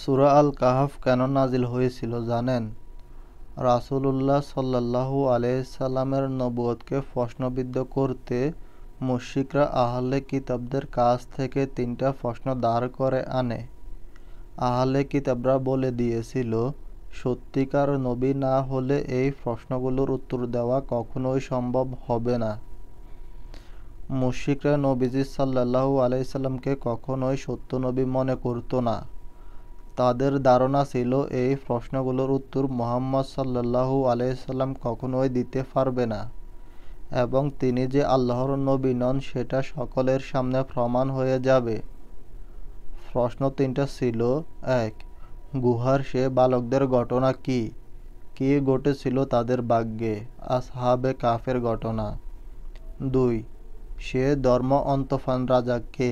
সূরা আল কাহাফ কেন নাজিল হয়েছিল জানেন? রাসূলুল্লাহ সাল্লাল্লাহু আলাইহি সাল্লামের নবুয়তকে প্রশ্নবিদ্ধ করতে মুশরিকরা আহলে কিতাবদের কাছ থেকে ৩টা প্রশ্ন দাঁড় করে আনে। আহলে কিতাবরা বলে দিয়েছিল, সত্যিকার নবী না হলে এই প্রশ্নগুলোর উত্তর দেওয়া কখনোই সম্ভব হবে না। মুশরিকরা নবীজি সাল্লাল্লাহু আলাইহি সাল্লামকে কখনোই সত্য নবী মনে করত না। তাদের ধারণা ছিল এই প্রশ্নগুলোর উত্তর মুহাম্মদ সাল্লাল্লাহু আলাইহি সাল্লাম কখনোই দিতে পারবে না এবং তিনি যে আল্লাহর নবী নন সেটা সকলের সামনে প্রমাণ হয়ে যাবে। প্রশ্ন ৩টা ছিল: ১. গুহার সে বালকদের ঘটনা কি ঘটেছিল তাদের ভাগ্যে? আসহাবে কাফের ঘটনা। ২. সে ধর্ম অন্তফান রাজা কে,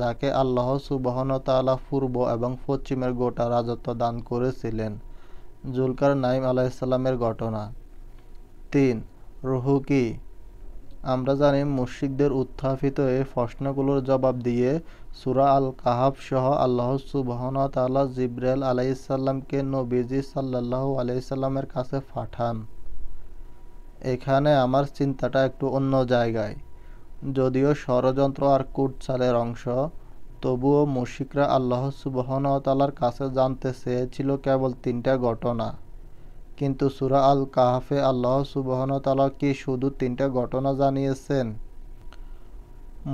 যাকে আল্লাহ সুবহানাহু ওয়া তাআলা পূর্ব এবং পশ্চিমের গোটা রাজত্ব দান করেছিলেন? যুলকারনাইন আলাইহিস সালামের ঘটনা। ৩. রূহ কি? আমরা জানি মুশরিকদের উত্থাপিত এই প্রশ্নগুলোর জবাব দিয়ে সূরা আল কাহাফ সহ আল্লাহ সুবহানাহু ওয়া তাআলা জিবরাইল আলাইহিস সালামকে নবীজি সাল্লাল্লাহু আলাইহি সাল্লামের কাছে পাঠান। এখানে আমার চিন্তাটা একটু অন্য জায়গায়। যদিও ষড়যন্ত্র আর কূটচালের অংশ, তবুও মুশরিকরা আল্লাহ সুবহানাহু ওয়া তাআলার কাছে জানতে চেয়েছিল কেবল ৩টা ঘটনা। কিন্তু সূরা আল কাহাফে আল্লাহ সুবহানাহু ওয়া তাআলা কি শুধু ৩টা ঘটনা জানিয়েছেন?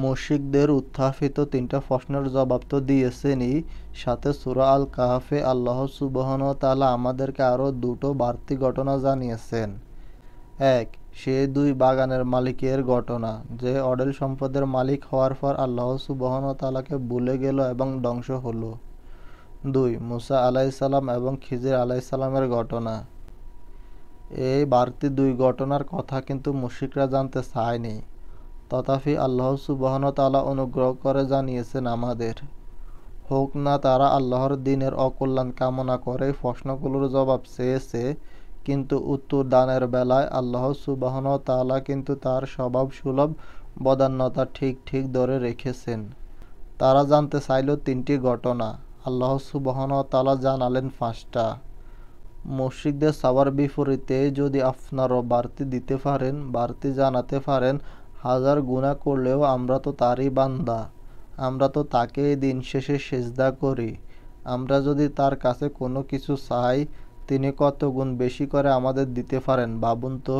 মুশরিকদের উত্থাপিত ৩টা প্রশ্নের জবাব তো দিয়েছেনই, সাথে সূরা আল কাহাফে আল্লাহ সুবহানাহু ওয়া তাআলা আমাদেরকে আরও ২টো বাড়তি ঘটনা জানিয়েছেন। ১. সে ২ বাগানের মালিকের ঘটনা, যে অঢেল সম্পদের মালিক হওয়ার পর আল্লাহ সুবহানাহু ওয়া তাআলাকে ভুলে গেল এবং ধ্বংস হল। ২. মূসা আলাইহিস সালাম এবং খিজির আলাইহিস সালামের ঘটনা। এই বাড়তি ২ ঘটনার কথা কিন্তু মুশরিকরা জানতে চায়নি, তথাপি আল্লাহ সুবহানাহু ওয়া তাআলা অনুগ্রহ করে জানিয়েছেন আমাদের। হোক না তারা আল্লাহর দ্বীনের অকল্যাণ কামনা করে প্রশ্নগুলোর জবাব চেয়েছে, কিন্তু উত্তর দানের বেলায় আল্লাহ সুবহানাহু ওয়া তাআলা কিন্তু তার স্বভাবসুলভ বদান্যতা ঠিক ধরে রেখেছেন। তারা জানতে চাইল ৩টি ঘটনা, আল্লাহ সুবহানাহু ওয়া তাআলা জানালেন 5টা। মুশরিকদের চাওয়ার বিপরীতে যদি আপনারাও বাড়তি দিতে পারেন, বাড়তি জানাতে পারেন, হাজার গুনাহ করলেও আমরা তো তারই বান্দা, আমরা তো তাকেই দিন শেষে সিজদা করি। আমরা যদি তার কাছে কোনো কিছু চাই, তিনি কত গুণ বেশি করে আমাদের দিতে পারেন ভাবুন তো।